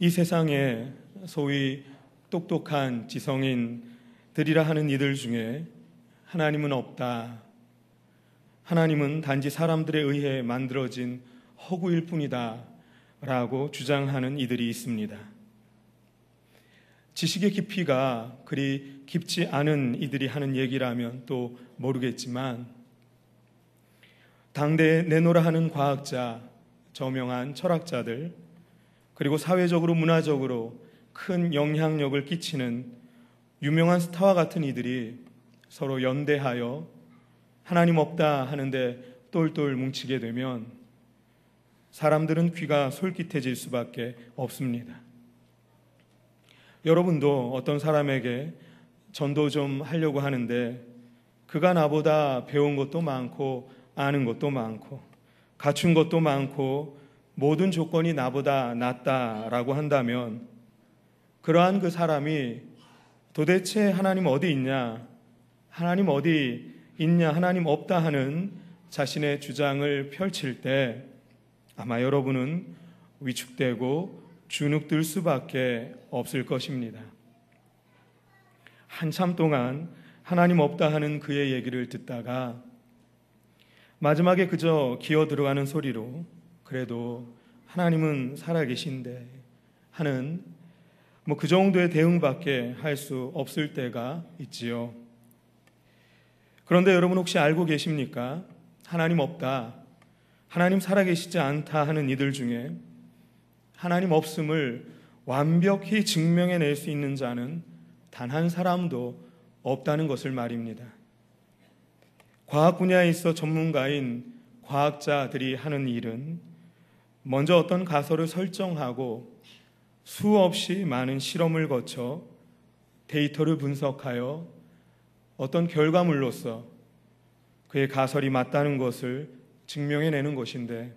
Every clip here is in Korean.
이 세상에 소위 똑똑한 지성인들이라 하는 이들 중에 하나님은 없다, 하나님은 단지 사람들에 의해 만들어진 허구일 뿐이다 라고 주장하는 이들이 있습니다. 지식의 깊이가 그리 깊지 않은 이들이 하는 얘기라면 또 모르겠지만, 당대에 내노라 하는 과학자, 저명한 철학자들, 그리고 사회적으로 문화적으로 큰 영향력을 끼치는 유명한 스타와 같은 이들이 서로 연대하여 하나님 없다 하는데 똘똘 뭉치게 되면 사람들은 귀가 솔깃해질 수밖에 없습니다. 여러분도 어떤 사람에게 전도 좀 하려고 하는데 그가 나보다 배운 것도 많고 아는 것도 많고 갖춘 것도 많고 모든 조건이 나보다 낫다라고 한다면, 그러한 그 사람이 도대체 하나님 어디 있냐, 하나님 어디 있냐, 하나님 없다 하는 자신의 주장을 펼칠 때 아마 여러분은 위축되고 주눅들 수밖에 없을 것입니다. 한참 동안 하나님 없다 하는 그의 얘기를 듣다가 마지막에 그저 기어 들어가는 소리로 그래도 하나님은 살아계신데 하는 그 정도의 대응밖에 할 수 없을 때가 있지요. 그런데 여러분 혹시 알고 계십니까? 하나님 없다, 하나님 살아계시지 않다 하는 이들 중에 하나님 없음을 완벽히 증명해낼 수 있는 자는 단 한 사람도 없다는 것을 말입니다. 과학 분야에 있어 전문가인 과학자들이 하는 일은 먼저 어떤 가설을 설정하고 수없이 많은 실험을 거쳐 데이터를 분석하여 어떤 결과물로서 그의 가설이 맞다는 것을 증명해내는 것인데,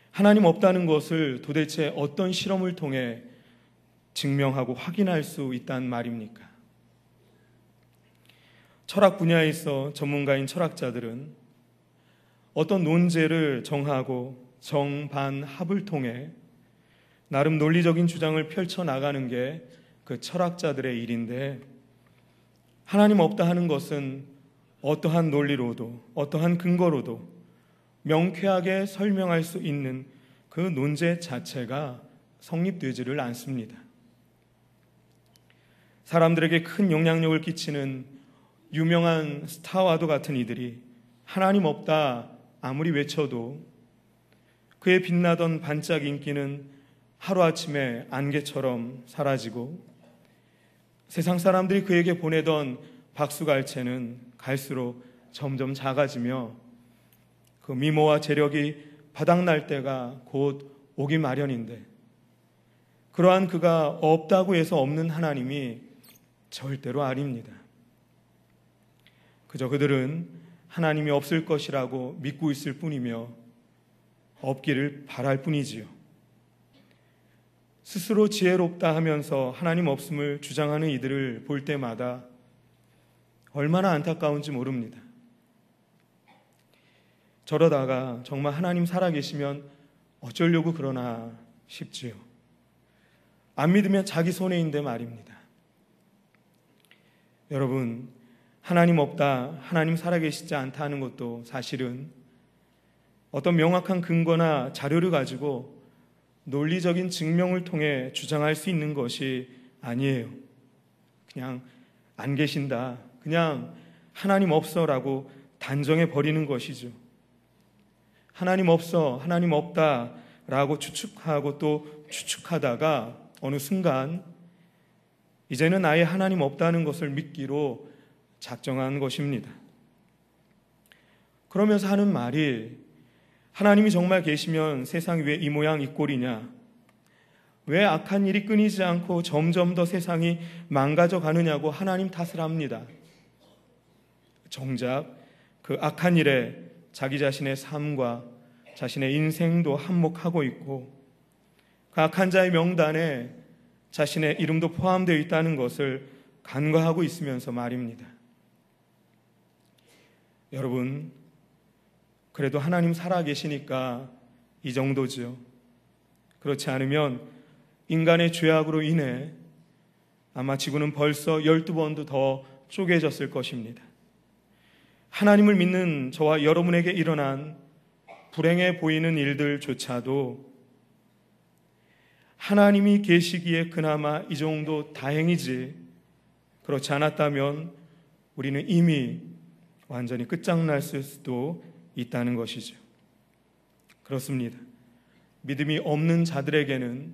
하나님 없다는 것을 도대체 어떤 실험을 통해 증명하고 확인할 수 있단 말입니까? 철학 분야에 있어 전문가인 철학자들은 어떤 논제를 정하고 정반합을 통해 나름 논리적인 주장을 펼쳐나가는 게 그 철학자들의 일인데, 하나님 없다 하는 것은 어떠한 논리로도 어떠한 근거로도 명쾌하게 설명할 수 있는 그 논제 자체가 성립되지를 않습니다. 사람들에게 큰 영향력을 끼치는 유명한 스타와도 같은 이들이 하나님 없다 아무리 외쳐도 그의 빛나던 반짝 인기는 하루아침에 안개처럼 사라지고, 세상 사람들이 그에게 보내던 박수갈채는 갈수록 점점 작아지며 그 미모와 재력이 바닥날 때가 곧 오기 마련인데, 그러한 그가 없다고 해서 없는 하나님이 절대로 아닙니다. 그저 그들은 하나님이 없을 것이라고 믿고 있을 뿐이며 없기를 바랄 뿐이지요. 스스로 지혜롭다 하면서 하나님 없음을 주장하는 이들을 볼 때마다 얼마나 안타까운지 모릅니다. 저러다가 정말 하나님 살아계시면 어쩌려고 그러나 싶지요. 안 믿으면 자기 손해인데 말입니다. 여러분, 하나님 없다, 하나님 살아계시지 않다 하는 것도 사실은 어떤 명확한 근거나 자료를 가지고 논리적인 증명을 통해 주장할 수 있는 것이 아니에요. 그냥 안 계신다, 그냥 하나님 없어라고 단정해 버리는 것이죠. 하나님 없어, 하나님 없다라고 추측하고 또 추측하다가 어느 순간 이제는 아예 하나님 없다는 것을 믿기로 작정한 것입니다. 그러면서 하는 말이, 하나님이 정말 계시면 세상이 왜 이 모양 이 꼴이냐, 왜 악한 일이 끊이지 않고 점점 더 세상이 망가져 가느냐고 하나님 탓을 합니다. 정작 그 악한 일에 자기 자신의 삶과 자신의 인생도 한몫하고 있고, 그 악한 자의 명단에 자신의 이름도 포함되어 있다는 것을 간과하고 있으면서 말입니다. 여러분, 그래도 하나님 살아계시니까 이 정도죠. 그렇지 않으면 인간의 죄악으로 인해 아마 지구는 벌써 12번도 더 쪼개졌을 것입니다. 하나님을 믿는 저와 여러분에게 일어난 불행해 보이는 일들조차도 하나님이 계시기에 그나마 이 정도 다행이지, 그렇지 않았다면 우리는 이미 완전히 끝장났을 수도 있다는 것이죠. 그렇습니다. 믿음이 없는 자들에게는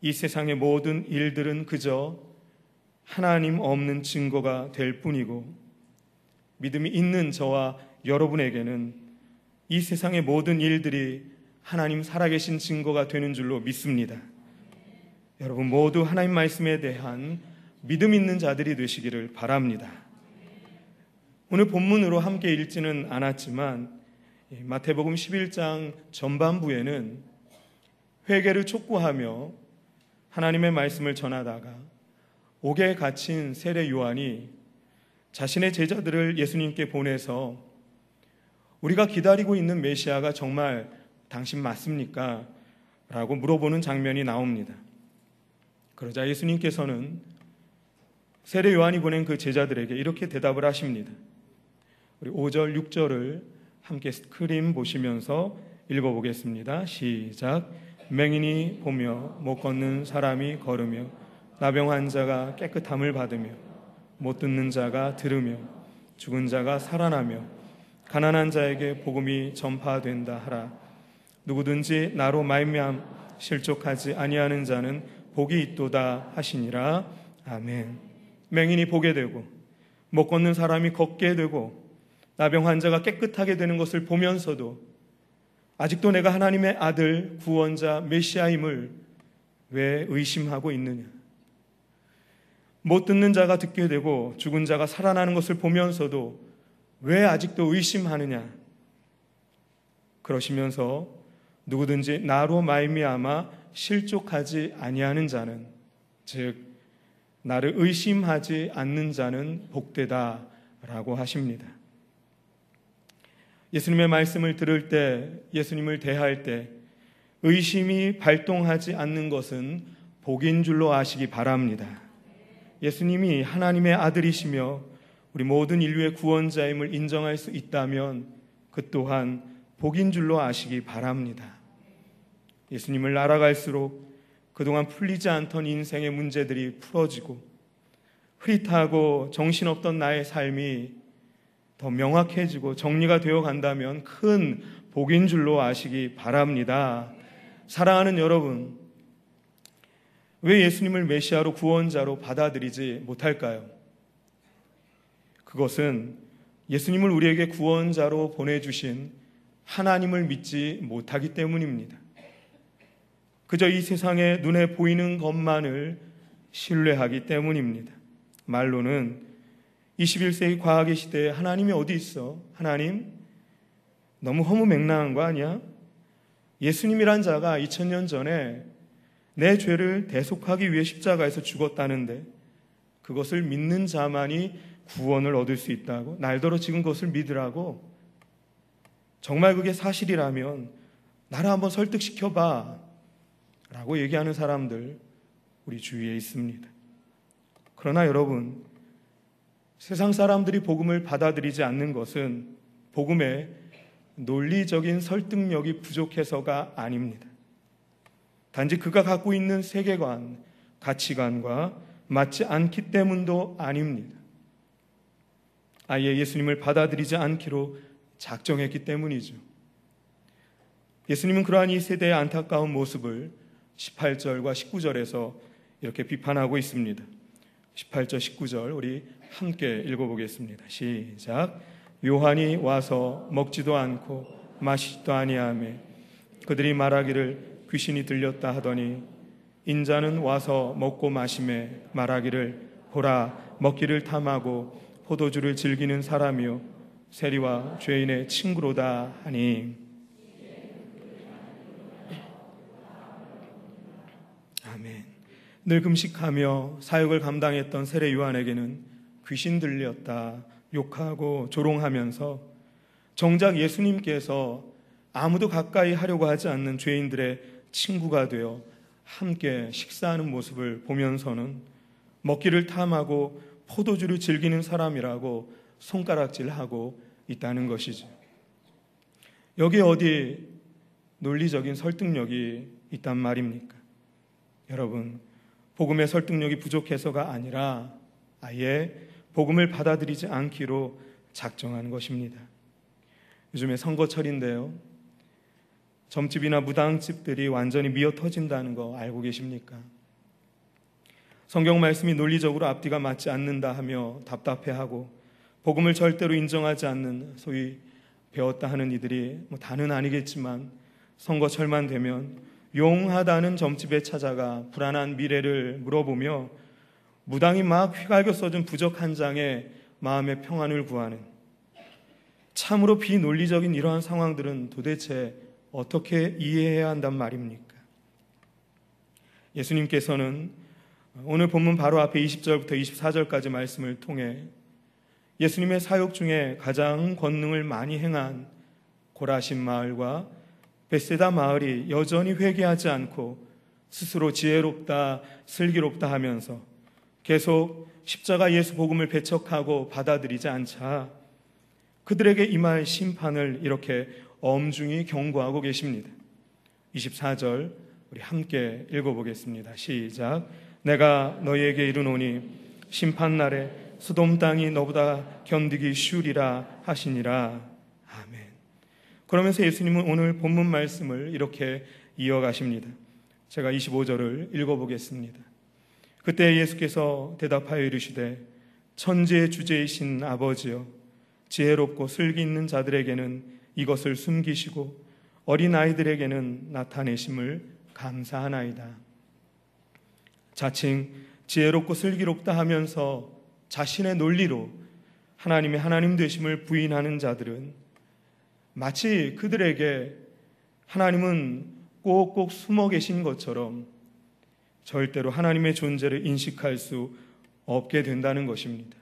이 세상의 모든 일들은 그저 하나님 없는 증거가 될 뿐이고, 믿음이 있는 저와 여러분에게는 이 세상의 모든 일들이 하나님 살아계신 증거가 되는 줄로 믿습니다. 여러분 모두 하나님 말씀에 대한 믿음 있는 자들이 되시기를 바랍니다. 오늘 본문으로 함께 읽지는 않았지만 마태복음 11장 전반부에는 회개를 촉구하며 하나님의 말씀을 전하다가 옥에 갇힌 세례 요한이 자신의 제자들을 예수님께 보내서 우리가 기다리고 있는 메시아가 정말 당신 맞습니까? 라고 물어보는 장면이 나옵니다. 그러자 예수님께서는 세례 요한이 보낸 그 제자들에게 이렇게 대답을 하십니다. 우리 5절, 6절을 함께 스크린 보시면서 읽어보겠습니다. 시작. 맹인이 보며 못 걷는 사람이 걸으며 나병 환자가 깨끗함을 받으며 못 듣는 자가 들으며 죽은 자가 살아나며 가난한 자에게 복음이 전파된다 하라. 누구든지 나로 말미암 실족하지 아니하는 자는 복이 있도다 하시니라. 아멘. 맹인이 보게 되고 못 걷는 사람이 걷게 되고 나병 환자가 깨끗하게 되는 것을 보면서도 아직도 내가 하나님의 아들, 구원자, 메시아임을 왜 의심하고 있느냐? 못 듣는 자가 듣게 되고 죽은 자가 살아나는 것을 보면서도 왜 아직도 의심하느냐? 그러시면서 누구든지 나로 말미암아 실족하지 아니하는 자는, 즉 나를 의심하지 않는 자는 복되다라고 하십니다. 예수님의 말씀을 들을 때, 예수님을 대할 때 의심이 발동하지 않는 것은 복인 줄로 아시기 바랍니다. 예수님이 하나님의 아들이시며 우리 모든 인류의 구원자임을 인정할 수 있다면 그 또한 복인 줄로 아시기 바랍니다. 예수님을 알아갈수록 그동안 풀리지 않던 인생의 문제들이 풀어지고 흐릿하고 정신없던 나의 삶이 더 명확해지고 정리가 되어 간다면 큰 복인 줄로 아시기 바랍니다. 사랑하는 여러분, 왜 예수님을 메시아로 구원자로 받아들이지 못할까요? 그것은 예수님을 우리에게 구원자로 보내주신 하나님을 믿지 못하기 때문입니다. 그저 이 세상에 눈에 보이는 것만을 신뢰하기 때문입니다. 말로는 21세기 과학의 시대에 하나님이 어디 있어? 하나님? 너무 허무맹랑한 거 아니야? 예수님이란 자가 2000년 전에 내 죄를 대속하기 위해 십자가에서 죽었다는데 그것을 믿는 자만이 구원을 얻을 수 있다고? 날더러 지금 그것을 믿으라고? 정말 그게 사실이라면 나를 한번 설득시켜봐 라고 얘기하는 사람들 우리 주위에 있습니다. 그러나 여러분, 세상 사람들이 복음을 받아들이지 않는 것은 복음의 논리적인 설득력이 부족해서가 아닙니다. 단지 그가 갖고 있는 세계관, 가치관과 맞지 않기 때문도 아닙니다. 아예 예수님을 받아들이지 않기로 작정했기 때문이죠. 예수님은 그러한 이 세대의 안타까운 모습을 18절과 19절에서 이렇게 비판하고 있습니다. 18절, 19절 우리 함께 읽어보겠습니다. 시작. 요한이 와서 먹지도 않고 마시지도 아니하며 그들이 말하기를 귀신이 들렸다 하더니 인자는 와서 먹고 마시매 말하기를 보라 먹기를 탐하고 포도주를 즐기는 사람이요 세리와 죄인의 친구로다 하니. 아멘. 늘 금식하며 사역을 감당했던 세례 요한에게는 귀신 들렸다 욕하고 조롱하면서 정작 예수님께서 아무도 가까이 하려고 하지 않는 죄인들의 친구가 되어 함께 식사하는 모습을 보면서는 먹기를 탐하고 포도주를 즐기는 사람이라고 손가락질하고 있다는 것이죠. 여기 어디 논리적인 설득력이 있단 말입니까? 여러분, 복음의 설득력이 부족해서가 아니라 아예 복음을 받아들이지 않기로 작정한 것입니다. 요즘에 선거철인데요, 점집이나 무당집들이 완전히 미어 터진다는 거 알고 계십니까? 성경 말씀이 논리적으로 앞뒤가 맞지 않는다 하며 답답해하고 복음을 절대로 인정하지 않는 소위 배웠다 하는 이들이 다는 아니겠지만 선거철만 되면 용하다는 점집에 찾아가 불안한 미래를 물어보며 무당이 막 휘갈겨 써준 부적 한 장에 마음의 평안을 구하는, 참으로 비논리적인 이러한 상황들은 도대체 어떻게 이해해야 한단 말입니까? 예수님께서는 오늘 본문 바로 앞에 20절부터 24절까지 말씀을 통해 예수님의 사역 중에 가장 권능을 많이 행한 고라신 마을과 벳세다 마을이 여전히 회개하지 않고 스스로 지혜롭다, 슬기롭다 하면서 계속 십자가 예수 복음을 배척하고 받아들이지 않자 그들에게 임할 심판을 이렇게 엄중히 경고하고 계십니다. 24절 우리 함께 읽어보겠습니다. 시작. 내가 너희에게 이르노니 심판날에 소돔 땅이 너보다 견디기 쉬우리라 하시니라. 아멘. 그러면서 예수님은 오늘 본문 말씀을 이렇게 이어가십니다. 제가 25절을 읽어보겠습니다. 그때 예수께서 대답하여 이르시되 천지의 주제이신 아버지여, 지혜롭고 슬기 있는 자들에게는 이것을 숨기시고 어린아이들에게는 나타내심을 감사하나이다. 자칭 지혜롭고 슬기롭다 하면서 자신의 논리로 하나님의 하나님 되심을 부인하는 자들은 마치 그들에게 하나님은 꼭꼭 숨어 계신 것처럼 절대로 하나님의 존재를 인식할 수 없게 된다는 것입니다.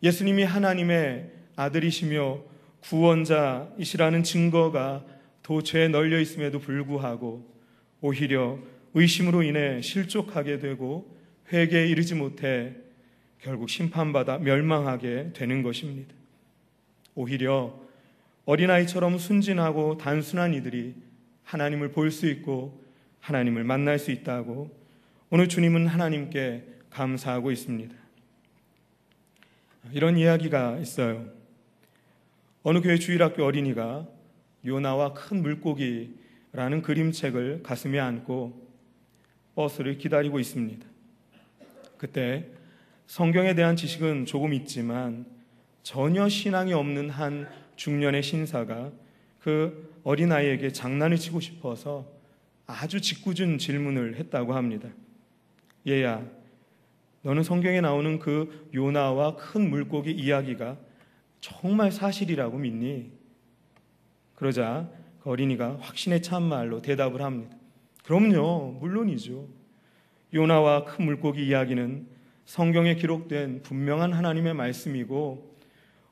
예수님이 하나님의 아들이시며 구원자이시라는 증거가 도처에 널려 있음에도 불구하고 오히려 의심으로 인해 실족하게 되고 회개에 이르지 못해 결국 심판받아 멸망하게 되는 것입니다. 오히려 어린아이처럼 순진하고 단순한 이들이 하나님을 볼 수 있고 하나님을 만날 수 있다고 오늘 주님은 하나님께 감사하고 있습니다. 이런 이야기가 있어요. 어느 교회 주일학교 어린이가 요나와 큰 물고기라는 그림책을 가슴에 안고 버스를 기다리고 있습니다. 그때 성경에 대한 지식은 조금 있지만 전혀 신앙이 없는 한 중년의 신사가 그 어린아이에게 장난을 치고 싶어서 아주 짓궂은 질문을 했다고 합니다. 얘야, 너는 성경에 나오는 그 요나와 큰 물고기 이야기가 정말 사실이라고 믿니? 그러자 그 어린이가 확신에 찬 말로 대답을 합니다. 그럼요, 물론이죠. 요나와 큰 물고기 이야기는 성경에 기록된 분명한 하나님의 말씀이고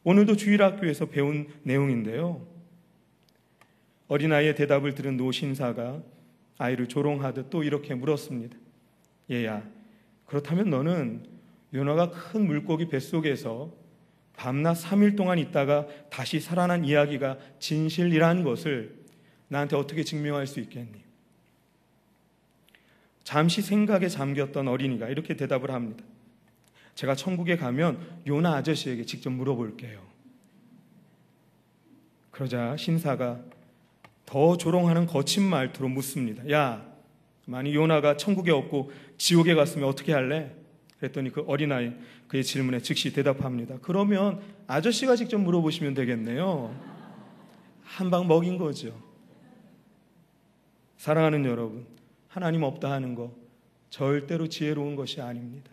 오늘도 주일학교에서 배운 내용인데요. 어린아이의 대답을 들은 노 신사가 아이를 조롱하듯 또 이렇게 물었습니다. 얘야, 그렇다면 너는 요나가 큰 물고기 뱃속에서 밤낮 3일 동안 있다가 다시 살아난 이야기가 진실이라는 것을 나한테 어떻게 증명할 수 있겠니? 잠시 생각에 잠겼던 어린이가 이렇게 대답을 합니다. 제가 천국에 가면 요나 아저씨에게 직접 물어볼게요. 그러자 신사가 더 조롱하는 거친 말투로 묻습니다. 야, 만약 요나가 천국에 없고 지옥에 갔으면 어떻게 할래? 그랬더니 그 어린아이 그의 질문에 즉시 대답합니다. 그러면 아저씨가 직접 물어보시면 되겠네요. 한 방 먹인 거죠. 사랑하는 여러분, 하나님 없다 하는 거 절대로 지혜로운 것이 아닙니다.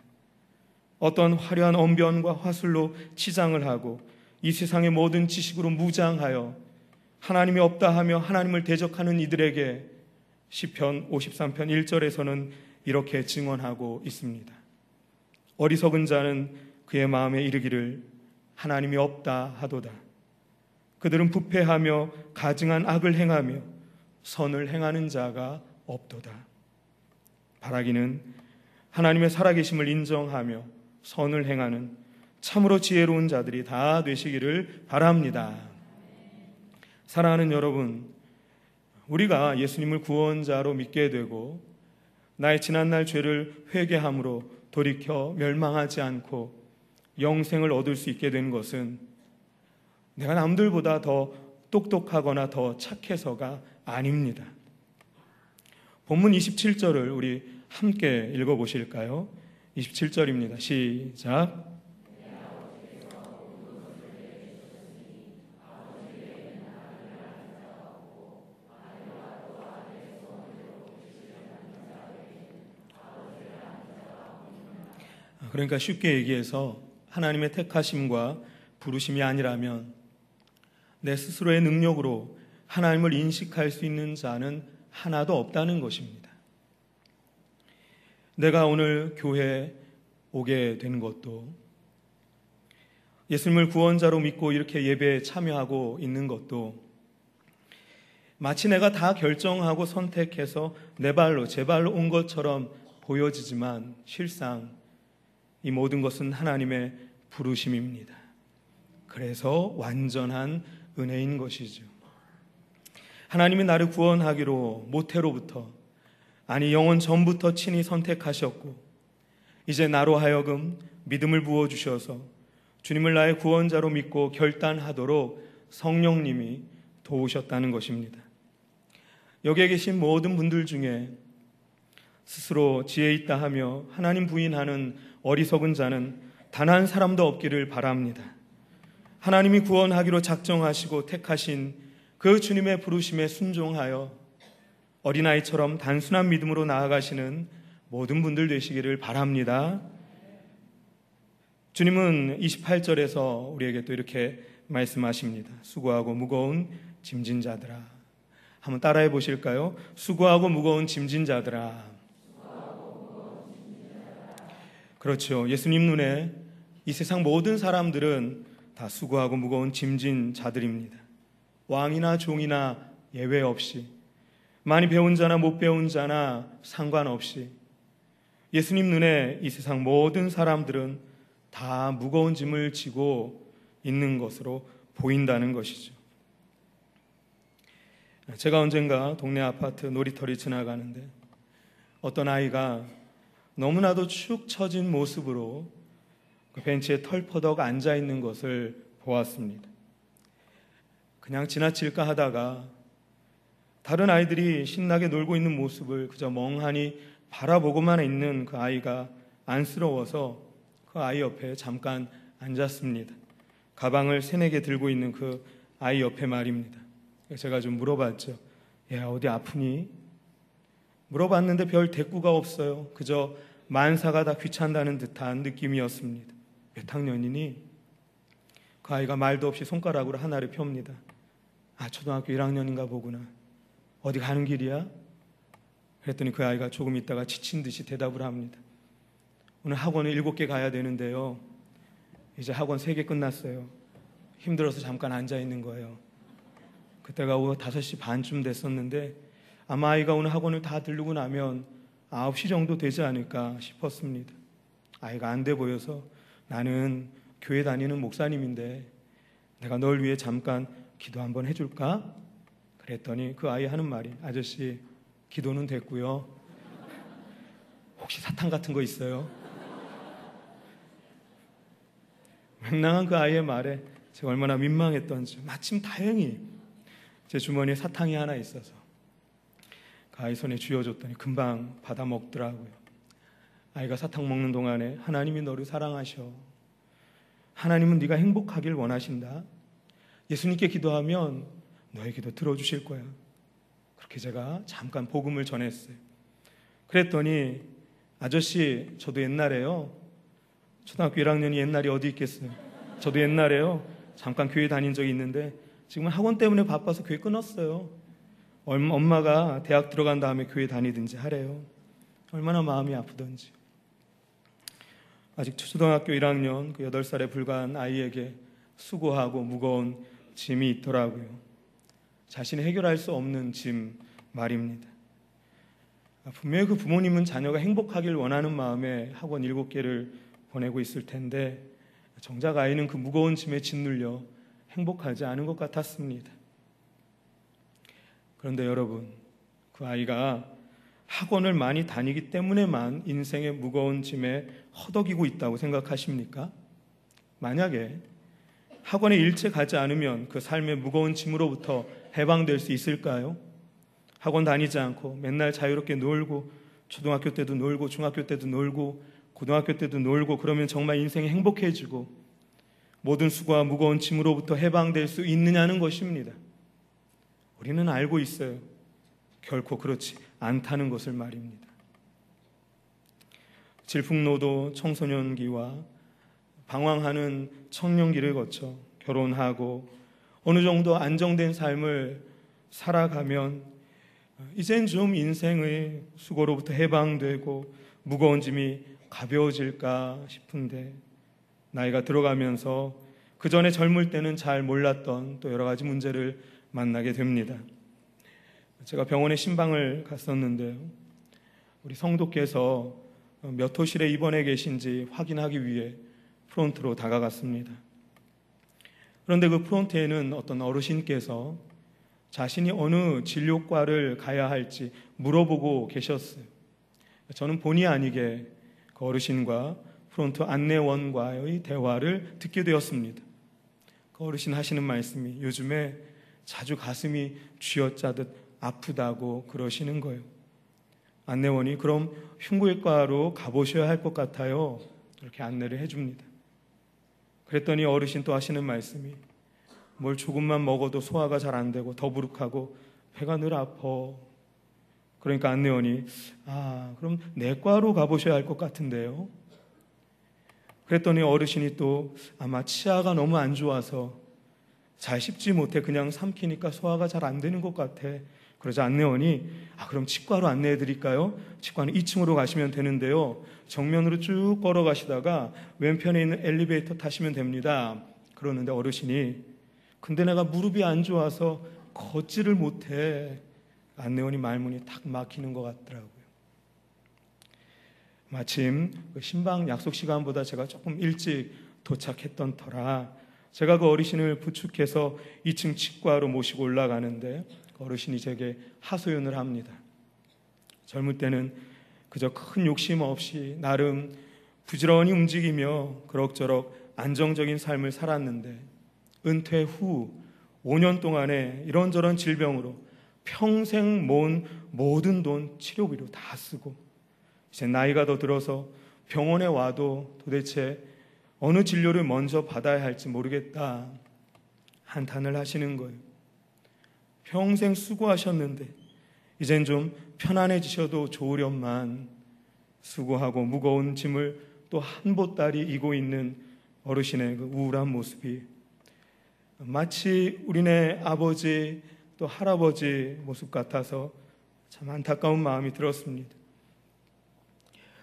어떤 화려한 언변과 화술로 치장을 하고 이 세상의 모든 지식으로 무장하여 하나님이 없다 하며 하나님을 대적하는 이들에게 시편 53편 1절에서는 이렇게 증언하고 있습니다. 어리석은 자는 그의 마음에 이르기를 하나님이 없다 하도다. 그들은 부패하며 가증한 악을 행하며 선을 행하는 자가 없도다. 바라기는 하나님의 살아계심을 인정하며 선을 행하는 참으로 지혜로운 자들이 다 되시기를 바랍니다. 사랑하는 여러분, 우리가 예수님을 구원자로 믿게 되고 나의 지난날 죄를 회개함으로 돌이켜 멸망하지 않고 영생을 얻을 수 있게 된 것은 내가 남들보다 더 똑똑하거나 더 착해서가 아닙니다. 본문 27절을 우리 함께 읽어보실까요? 27절입니다. 시작. 그러니까 쉽게 얘기해서 하나님의 택하심과 부르심이 아니라면 내 스스로의 능력으로 하나님을 인식할 수 있는 자는 하나도 없다는 것입니다. 내가 오늘 교회에 오게 된 것도, 예수님을 구원자로 믿고 이렇게 예배에 참여하고 있는 것도 마치 내가 다 결정하고 선택해서 내 발로 제 발로 온 것처럼 보여지지만 실상 이 모든 것은 하나님의 부르심입니다. 그래서 완전한 은혜인 것이죠. 하나님이 나를 구원하기로 모태로부터, 아니 영원 전부터 친히 선택하셨고 이제 나로 하여금 믿음을 부어주셔서 주님을 나의 구원자로 믿고 결단하도록 성령님이 도우셨다는 것입니다. 여기에 계신 모든 분들 중에 스스로 지혜 있다 하며 하나님 부인하는 어리석은 자는 단 한 사람도 없기를 바랍니다. 하나님이 구원하기로 작정하시고 택하신 그 주님의 부르심에 순종하여 어린아이처럼 단순한 믿음으로 나아가시는 모든 분들 되시기를 바랍니다. 주님은 28절에서 우리에게 또 이렇게 말씀하십니다. 수고하고 무거운 짐진 자들아. 한번 따라해 보실까요? 수고하고 무거운 짐진 자들아. 그렇죠. 예수님 눈에 이 세상 모든 사람들은 다 수고하고 무거운 짐진 자들입니다. 왕이나 종이나 예외 없이, 많이 배운 자나 못 배운 자나 상관없이 예수님 눈에 이 세상 모든 사람들은 다 무거운 짐을 지고 있는 것으로 보인다는 것이죠. 제가 언젠가 동네 아파트 놀이터를 지나가는데 어떤 아이가 너무나도 축 처진 모습으로 그 벤치에 털퍼덕 앉아 있는 것을 보았습니다. 그냥 지나칠까 하다가 다른 아이들이 신나게 놀고 있는 모습을 그저 멍하니 바라보고만 있는 그 아이가 안쓰러워서 그 아이 옆에 잠깐 앉았습니다. 가방을 3-4개 들고 있는 그 아이 옆에 말입니다. 제가 좀 물어봤죠. 야, 어디 아프니? 물어봤는데 별 대꾸가 없어요. 그저 만사가 다 귀찮다는 듯한 느낌이었습니다. 몇 학년이니? 그 아이가 말도 없이 손가락으로 하나를 펴옵니다. 아, 초등학교 1학년인가 보구나. 어디 가는 길이야? 그랬더니 그 아이가 조금 있다가 지친 듯이 대답을 합니다. 오늘 학원을 7개 가야 되는데요. 이제 학원 3개 끝났어요. 힘들어서 잠깐 앉아 있는 거예요. 그때가 오후 5시 반쯤 됐었는데 아마 아이가 오늘 학원을 다 들르고 나면 9시 정도 되지 않을까 싶었습니다. 아이가 안 돼 보여서 나는 교회 다니는 목사님인데 내가 널 위해 잠깐 기도 한번 해줄까? 그랬더니 그 아이 하는 말이, 아저씨 기도는 됐고요. 혹시 사탕 같은 거 있어요? 맹랑한 그 아이의 말에 제가 얼마나 민망했던지, 마침 다행히 제 주머니에 사탕이 하나 있어서 그 아이 손에 쥐어줬더니 금방 받아 먹더라고요. 아이가 사탕 먹는 동안에 하나님이 너를 사랑하셔. 하나님은 네가 행복하길 원하신다. 예수님께 기도하면 너의 기도 들어주실 거야. 그렇게 제가 잠깐 복음을 전했어요. 그랬더니 아저씨 저도 옛날에요. 초등학교 1학년이 옛날이 어디 있겠어요. 저도 옛날에요. 잠깐 교회 다닌 적이 있는데 지금은 학원 때문에 바빠서 교회 끊었어요. 엄마가 대학 들어간 다음에 교회 다니든지 하래요. 얼마나 마음이 아프던지. 아직 초등학교 1학년 그 8살에 불과한 아이에게 수고하고 무거운 짐이 있더라고요. 자신이 해결할 수 없는 짐, 말입니다. 분명히 그 부모님은 자녀가 행복하길 원하는 마음에 학원 7개를 보내고 있을 텐데 정작 아이는 그 무거운 짐에 짓눌려 행복하지 않은 것 같았습니다. 그런데 여러분, 그 아이가 학원을 많이 다니기 때문에만 인생의 무거운 짐에 허덕이고 있다고 생각하십니까? 만약에 학원에 일찍 가지 않으면 그 삶의 무거운 짐으로부터 해방될 수 있을까요? 학원 다니지 않고 맨날 자유롭게 놀고 초등학교 때도 놀고 중학교 때도 놀고 고등학교 때도 놀고 그러면 정말 인생이 행복해지고 모든 수고와 무거운 짐으로부터 해방될 수 있느냐는 것입니다. 우리는 알고 있어요. 결코 그렇지 않다는 것을 말입니다. 질풍노도 청소년기와 방황하는 청년기를 거쳐 결혼하고 어느 정도 안정된 삶을 살아가면 이젠 좀 인생의 수고로부터 해방되고 무거운 짐이 가벼워질까 싶은데 나이가 들어가면서 그 전에 젊을 때는 잘 몰랐던 또 여러 가지 문제를 만나게 됩니다. 제가 병원에 신방을 갔었는데요. 우리 성도께서 몇 호실에 입원해 계신지 확인하기 위해 프론트로 다가갔습니다. 그런데 그 프론트에는 어떤 어르신께서 자신이 어느 진료과를 가야 할지 물어보고 계셨어요. 저는 본의 아니게 그 어르신과 프론트 안내원과의 대화를 듣게 되었습니다. 그 어르신 하시는 말씀이 요즘에 자주 가슴이 쥐어짜듯 아프다고 그러시는 거예요. 안내원이 그럼 흉부외과로 가보셔야 할 것 같아요. 이렇게 안내를 해줍니다. 그랬더니 어르신 또 하시는 말씀이 뭘 조금만 먹어도 소화가 잘 안 되고 더부룩하고 배가 늘 아파. 그러니까 안내원이 그럼 내과로 가보셔야 할 것 같은데요. 그랬더니 어르신이 또 아마 치아가 너무 안 좋아서 잘 씹지 못해 그냥 삼키니까 소화가 잘 안 되는 것 같아. 그러자 안내원이 그럼 치과로 안내해 드릴까요? 치과는 2층으로 가시면 되는데요. 정면으로 쭉 걸어가시다가 왼편에 있는 엘리베이터 타시면 됩니다. 그러는데 어르신이 근데 내가 무릎이 안 좋아서 걷지를 못해. 안내원이 말문이 탁 막히는 것 같더라고요. 마침 그 신방 약속 시간보다 제가 조금 일찍 도착했던 터라 제가 그 어르신을 부축해서 2층 치과로 모시고 올라가는데 그 어르신이 제게 하소연을 합니다. 젊을 때는 그저 큰 욕심 없이 나름 부지런히 움직이며 그럭저럭 안정적인 삶을 살았는데 은퇴 후 5년 동안에 이런저런 질병으로 평생 모은 모든 돈 치료비로 다 쓰고 이제 나이가 더 들어서 병원에 와도 도대체 어느 진료를 먼저 받아야 할지 모르겠다 한탄을 하시는 거예요. 평생 수고하셨는데 이젠 좀 편안해지셔도 좋으련만 수고하고 무거운 짐을 또 한 보따리 이고 있는 어르신의 그 우울한 모습이 마치 우리네 아버지 또 할아버지 모습 같아서 참 안타까운 마음이 들었습니다.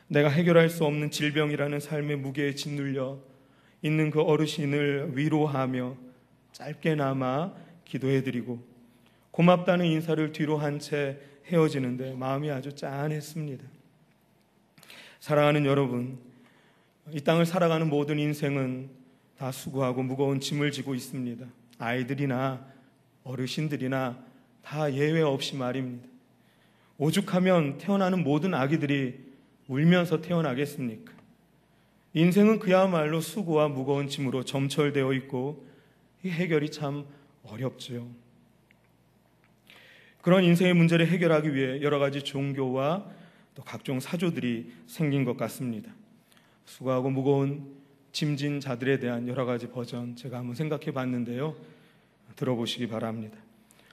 내가 해결할 수 없는 질병이라는 삶의 무게에 짓눌려 있는 그 어르신을 위로하며 짧게나마 기도해드리고 고맙다는 인사를 뒤로 한 채 헤어지는데 마음이 아주 짠했습니다. 사랑하는 여러분, 이 땅을 살아가는 모든 인생은 다 수고하고 무거운 짐을 지고 있습니다. 아이들이나 어르신들이나 다 예외 없이 말입니다. 오죽하면 태어나는 모든 아기들이 울면서 태어나겠습니까? 인생은 그야말로 수고와 무거운 짐으로 점철되어 있고 이 해결이 참 어렵죠. 그런 인생의 문제를 해결하기 위해 여러 가지 종교와 또 각종 사조들이 생긴 것 같습니다. 수고하고 무거운 짐진 자들에 대한 여러 가지 버전 제가 한번 생각해 봤는데요. 들어보시기 바랍니다.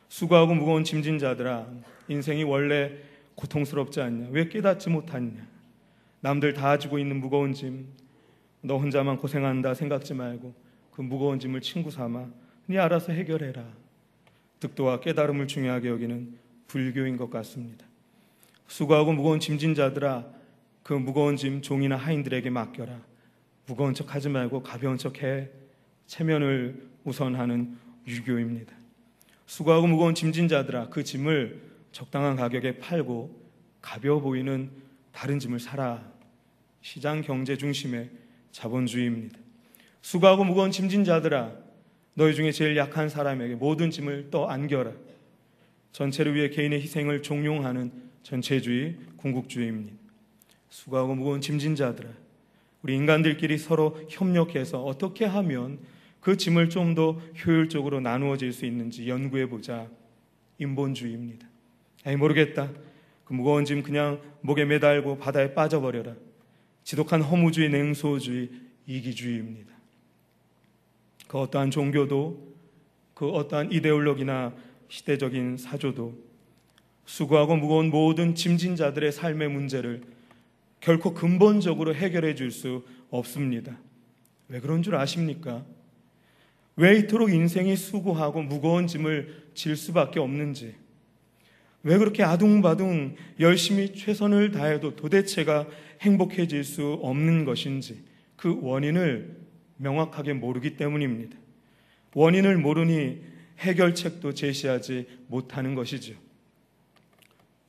수고하고 무거운 짐진 자들아, 인생이 원래 고통스럽지 않냐? 왜 깨닫지 못하느냐? 남들 다 지고 있는 무거운 짐, 너 혼자만 고생한다 생각지 말고 그 무거운 짐을 친구 삼아 네 알아서 해결해라. 득도와 깨달음을 중요하게 여기는 불교인 것 같습니다. 수고하고 무거운 짐진 자들아, 그 무거운 짐 종이나 하인들에게 맡겨라. 무거운 척 하지 말고 가벼운 척 해. 체면을 우선하는 유교입니다. 수고하고 무거운 짐진 자들아, 그 짐을 적당한 가격에 팔고 가벼워 보이는 다른 짐을 사라. 시장 경제 중심의 자본주의입니다. 수고하고 무거운 짐진 자들아, 너희 중에 제일 약한 사람에게 모든 짐을 떠안겨라. 전체를 위해 개인의 희생을 종용하는 전체주의, 궁극주의입니다. 수고하고 무거운 짐진 자들아, 우리 인간들끼리 서로 협력해서 어떻게 하면 그 짐을 좀 더 효율적으로 나누어질 수 있는지 연구해보자. 인본주의입니다. 아니, 모르겠다. 그 무거운 짐 그냥 목에 매달고 바다에 빠져버려라. 지독한 허무주의, 냉소주의, 이기주의입니다. 그 어떠한 종교도, 그 어떠한 이데올로기나 시대적인 사조도 수고하고 무거운 모든 짐진 자들의 삶의 문제를 결코 근본적으로 해결해 줄 수 없습니다. 왜 그런 줄 아십니까? 왜 이토록 인생이 수고하고 무거운 짐을 질 수밖에 없는지, 왜 그렇게 아둥바둥 열심히 최선을 다해도 도대체가 행복해질 수 없는 것인지 그 원인을 명확하게 모르기 때문입니다. 원인을 모르니 해결책도 제시하지 못하는 것이죠.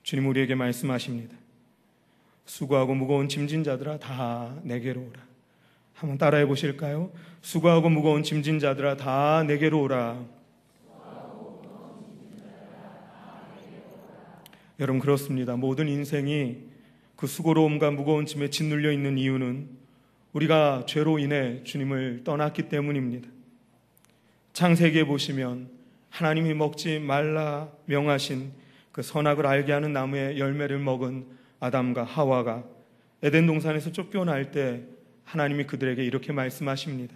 주님 우리에게 말씀하십니다. 수고하고 무거운 짐진 자들아 다 내게로 오라. 한번 따라해 보실까요? 수고하고 무거운 짐진 자들아 다 내게로 오라. 여러분, 그렇습니다. 모든 인생이 그 수고로움과 무거운 짐에 짓눌려 있는 이유는 우리가 죄로 인해 주님을 떠났기 때문입니다. 창세기에 보시면 하나님이 먹지 말라 명하신 그 선악을 알게 하는 나무의 열매를 먹은 아담과 하와가 에덴 동산에서 쫓겨날 때 하나님이 그들에게 이렇게 말씀하십니다.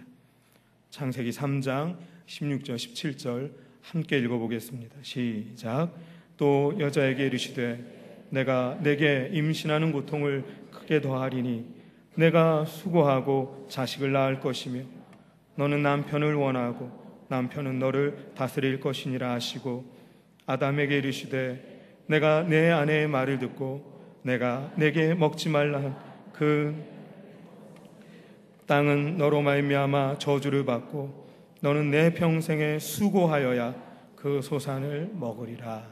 창세기 3장 16절 17절 함께 읽어보겠습니다. 시작. 또 여자에게 이르시되 내가 내게 임신하는 고통을 크게 더하리니 내가 수고하고 자식을 낳을 것이며 너는 남편을 원하고 남편은 너를 다스릴 것이니라 하시고 아담에게 이르시되 내가 내 아내의 말을 듣고 내가 내게 먹지 말라 한 그 땅은 너로 말미암아 저주를 받고 너는 내 평생에 수고하여야 그 소산을 먹으리라.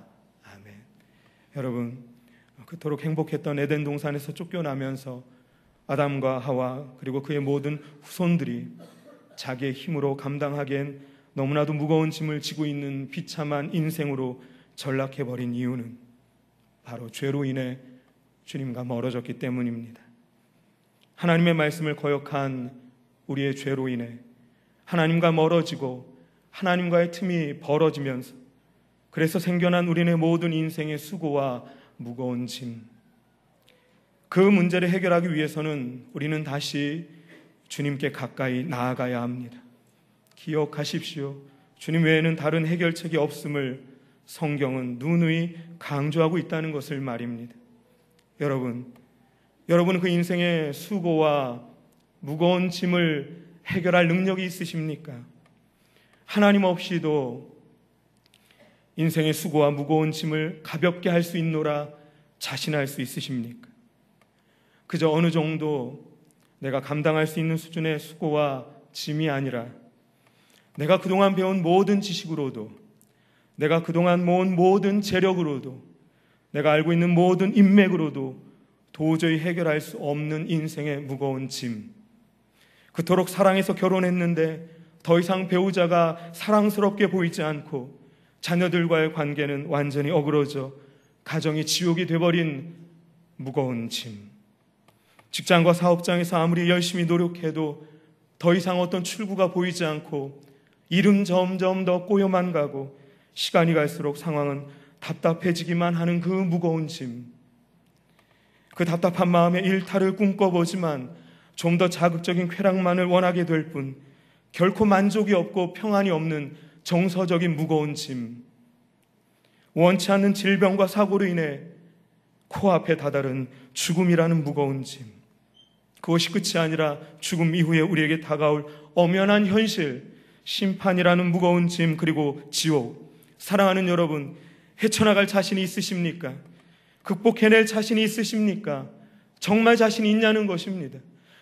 아멘. 여러분, 그토록 행복했던 에덴 동산에서 쫓겨나면서 아담과 하와 그리고 그의 모든 후손들이 자기의 힘으로 감당하기엔 너무나도 무거운 짐을 지고 있는 비참한 인생으로 전락해버린 이유는 바로 죄로 인해 주님과 멀어졌기 때문입니다. 하나님의 말씀을 거역한 우리의 죄로 인해 하나님과 멀어지고 하나님과의 틈이 벌어지면서 그래서 생겨난 우리의 모든 인생의 수고와 무거운 짐, 그 문제를 해결하기 위해서는 우리는 다시 주님께 가까이 나아가야 합니다. 기억하십시오. 주님 외에는 다른 해결책이 없음을 성경은 누누이 강조하고 있다는 것을 말입니다. 여러분은 그 인생의 수고와 무거운 짐을 해결할 능력이 있으십니까? 하나님 없이도 인생의 수고와 무거운 짐을 가볍게 할 수 있노라 자신할 수 있으십니까? 그저 어느 정도 내가 감당할 수 있는 수준의 수고와 짐이 아니라 내가 그동안 배운 모든 지식으로도, 내가 그동안 모은 모든 재력으로도, 내가 알고 있는 모든 인맥으로도 도저히 해결할 수 없는 인생의 무거운 짐, 그토록 사랑해서 결혼했는데 더 이상 배우자가 사랑스럽게 보이지 않고 자녀들과의 관계는 완전히 어그러져 가정이 지옥이 돼버린 무거운 짐, 직장과 사업장에서 아무리 열심히 노력해도 더 이상 어떤 출구가 보이지 않고 일은 점점 더 꼬여만 가고 시간이 갈수록 상황은 답답해지기만 하는 그 무거운 짐, 그 답답한 마음에 일탈을 꿈꿔보지만 좀 더 자극적인 쾌락만을 원하게 될 뿐 결코 만족이 없고 평안이 없는 정서적인 무거운 짐, 원치 않는 질병과 사고로 인해 코앞에 다다른 죽음이라는 무거운 짐, 그것이 끝이 아니라 죽음 이후에 우리에게 다가올 엄연한 현실, 심판이라는 무거운 짐, 그리고 지옥. 사랑하는 여러분, 헤쳐나갈 자신이 있으십니까? 극복해낼 자신이 있으십니까? 정말 자신이 있냐는 것입니다.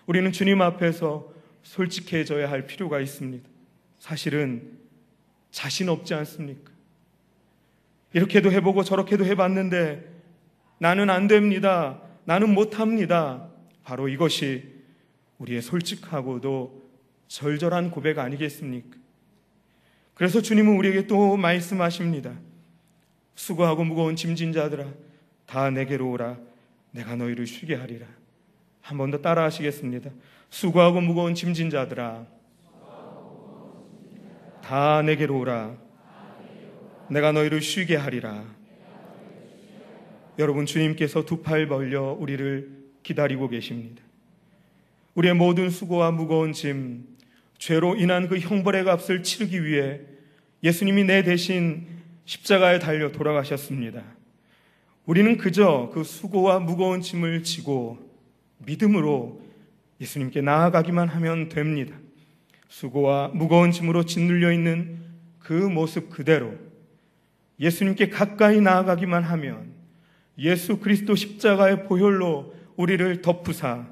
우리는 주님 앞에서 솔직해져야 할 필요가 있습니다. 사실은 자신 없지 않습니까? 이렇게도 해보고 저렇게도 해봤는데 나는 안 됩니다. 나는 못합니다. 바로 이것이 우리의 솔직하고도 절절한 고백 아니겠습니까? 그래서 주님은 우리에게 또 말씀하십니다. 수고하고 무거운 짐진 자들아, 다 내게로 오라. 내가 너희를 쉬게 하리라. 한 번 더 따라 하시겠습니다. 수고하고 무거운 짐진 자들아, 다 내게로 오라. 내가 너희를 쉬게 하리라. 여러분, 주님께서 두 팔 벌려 우리를 기다리고 계십니다. 우리의 모든 수고와 무거운 짐, 죄로 인한 그 형벌의 값을 치르기 위해 예수님이 내 대신 십자가에 달려 돌아가셨습니다. 우리는 그저 그 수고와 무거운 짐을 지고 믿음으로 예수님께 나아가기만 하면 됩니다. 수고와 무거운 짐으로 짓눌려 있는 그 모습 그대로 예수님께 가까이 나아가기만 하면 예수 그리스도 십자가의 보혈로 우리를 덮으사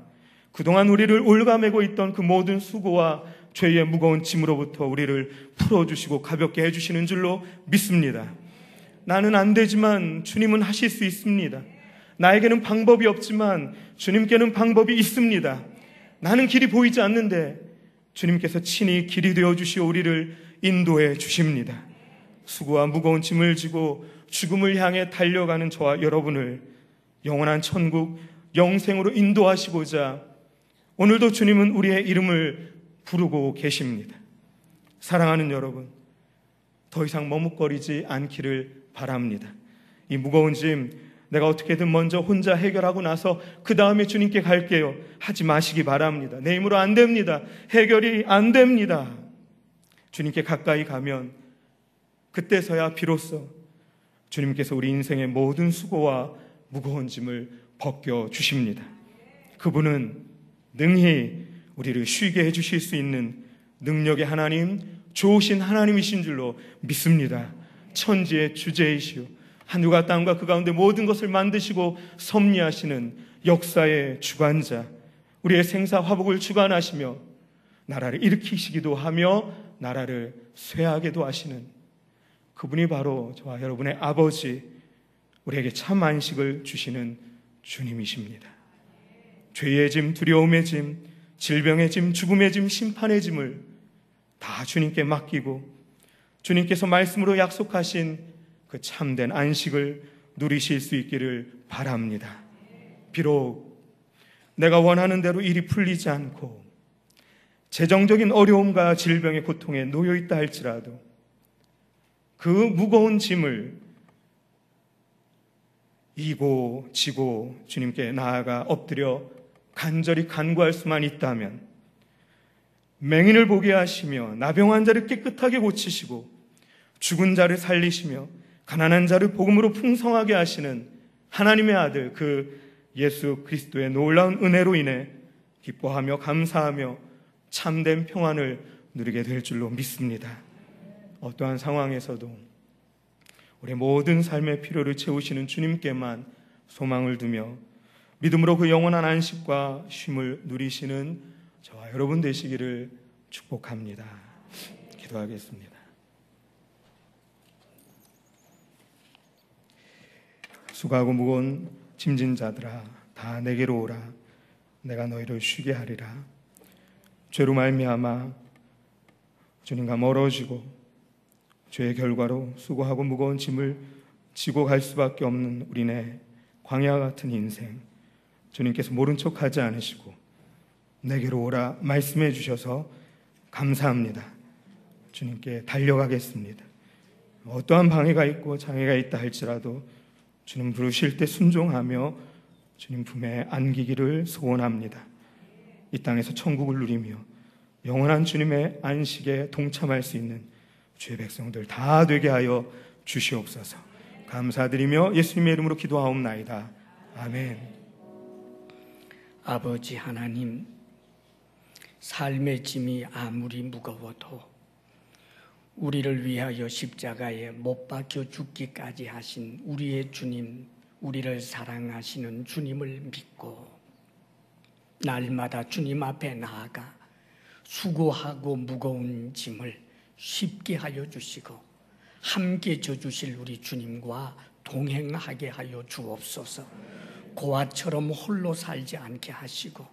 그동안 우리를 올가매고 있던 그 모든 수고와 죄의 무거운 짐으로부터 우리를 풀어주시고 가볍게 해주시는 줄로 믿습니다. 나는 안 되지만 주님은 하실 수 있습니다. 나에게는 방법이 없지만 주님께는 방법이 있습니다. 나는 길이 보이지 않는데 주님께서 친히 길이 되어주시어 우리를 인도해 주십니다. 수고와 무거운 짐을 지고 죽음을 향해 달려가는 저와 여러분을 영원한 천국, 영생으로 인도하시고자 오늘도 주님은 우리의 이름을 부르고 계십니다. 사랑하는 여러분, 더 이상 머뭇거리지 않기를 바랍니다. 이 무거운 짐 내가 어떻게든 먼저 혼자 해결하고 나서 그 다음에 주님께 갈게요 하지 마시기 바랍니다. 내 힘으로 안 됩니다. 해결이 안 됩니다. 주님께 가까이 가면 그때서야 비로소 주님께서 우리 인생의 모든 수고와 무거운 짐을 벗겨주십니다. 그분은 능히 우리를 쉬게 해주실 수 있는 능력의 하나님, 좋으신 하나님이신 줄로 믿습니다. 천지의 주제이시오, 하늘과 땅과 그 가운데 모든 것을 만드시고 섭리하시는 역사의 주관자, 우리의 생사 화복을 주관하시며 나라를 일으키시기도 하며 나라를 쇠하게도 하시는 그분이 바로 저와 여러분의 아버지, 우리에게 참 안식을 주시는 주님이십니다. 죄의 짐, 두려움의 짐, 질병의 짐, 죽음의 짐, 심판의 짐을 다 주님께 맡기고 주님께서 말씀으로 약속하신 그 참된 안식을 누리실 수 있기를 바랍니다. 비록 내가 원하는 대로 일이 풀리지 않고 재정적인 어려움과 질병의 고통에 놓여 있다 할지라도 그 무거운 짐을 이고 지고 주님께 나아가 엎드려 간절히 간구할 수만 있다면 맹인을 보게 하시며 나병한 자를 깨끗하게 고치시고 죽은 자를 살리시며 가난한 자를 복음으로 풍성하게 하시는 하나님의 아들 그 예수 그리스도의 놀라운 은혜로 인해 기뻐하며 감사하며 참된 평안을 누리게 될 줄로 믿습니다. 어떠한 상황에서도 우리 모든 삶의 필요를 채우시는 주님께만 소망을 두며 믿음으로 그 영원한 안식과 쉼을 누리시는 저와 여러분 되시기를 축복합니다. 기도하겠습니다. 수고하고 무거운 짐진 자들아, 다 내게로 오라. 내가 너희를 쉬게 하리라. 죄로 말미암아 주님과 멀어지고 죄의 결과로 수고하고 무거운 짐을 지고 갈 수밖에 없는 우리네 광야 같은 인생, 주님께서 모른 척하지 않으시고 내게로 오라 말씀해 주셔서 감사합니다. 주님께 달려가겠습니다. 어떠한 방해가 있고 장애가 있다 할지라도 주님 부르실 때 순종하며 주님 품에 안기기를 소원합니다. 이 땅에서 천국을 누리며 영원한 주님의 안식에 동참할 수 있는 주의 백성들 다 되게 하여 주시옵소서. 감사드리며 예수님의 이름으로 기도하옵나이다. 아멘. 아버지 하나님, 삶의 짐이 아무리 무거워도 우리를 위하여 십자가에 못 박혀 죽기까지 하신 우리의 주님, 우리를 사랑하시는 주님을 믿고 날마다 주님 앞에 나아가 수고하고 무거운 짐을 쉽게 하여 주시고 함께 져주실 우리 주님과 동행하게 하여 주옵소서. 고아처럼 홀로 살지 않게 하시고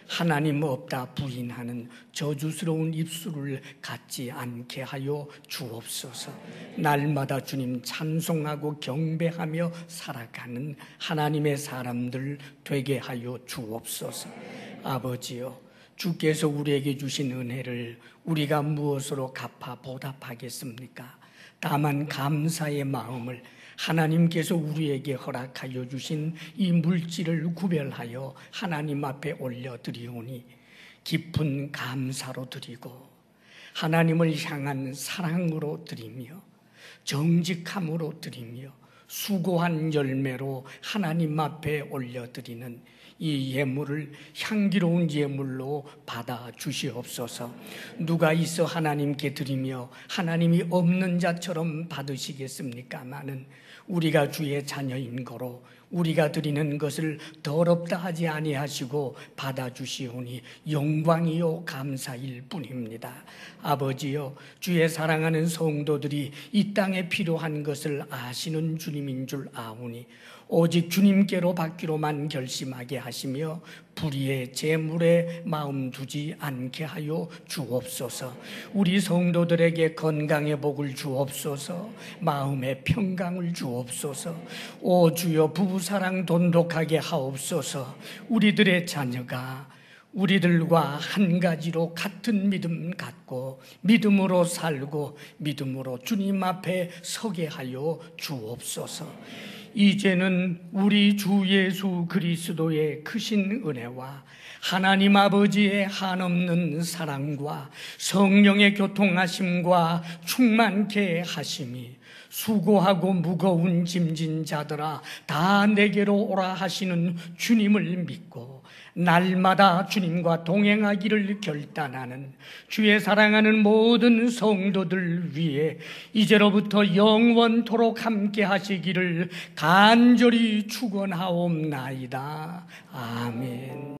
하나님 없다 부인하는 저주스러운 입술을 갖지 않게 하여 주옵소서. 날마다 주님 찬송하고 경배하며 살아가는 하나님의 사람들 되게 하여 주옵소서. 아버지여, 주께서 우리에게 주신 은혜를 우리가 무엇으로 갚아 보답하겠습니까? 다만 감사의 마음을, 하나님께서 우리에게 허락하여 주신 이 물질을 구별하여 하나님 앞에 올려드리오니 깊은 감사로 드리고 하나님을 향한 사랑으로 드리며 정직함으로 드리며 수고한 열매로 하나님 앞에 올려드리는 이 예물을 향기로운 예물로 받아 주시옵소서. 누가 있어 하나님께 드리며 하나님이 없는 자처럼 받으시겠습니까마는 우리가 주의 자녀인 거로 우리가 드리는 것을 더럽다 하지 아니하시고 받아주시오니 영광이요 감사일 뿐입니다. 아버지여, 주의 사랑하는 성도들이 이 땅에 필요한 것을 아시는 주님인 줄 아오니 오직 주님께로 받기로만 결심하게 하시며 불의의 재물에 마음 두지 않게 하여 주옵소서. 우리 성도들에게 건강의 복을 주옵소서. 마음의 평강을 주옵소서. 오 주여, 부부사랑 돈독하게 하옵소서. 우리들의 자녀가 우리들과 한 가지로 같은 믿음 갖고 믿음으로 살고 믿음으로 주님 앞에 서게 하여 주옵소서. 이제는 우리 주 예수 그리스도의 크신 은혜와 하나님 아버지의 한없는 사랑과 성령의 교통하심과 충만케 하심이 수고하고 무거운 짐진 자들아 다 내게로 오라 하시는 주님을 믿고 날마다 주님과 동행하기를 결단하는 주의 사랑하는 모든 성도들 위해 이제로부터 영원토록 함께 하시기를 간절히 축원하옵나이다. 아멘.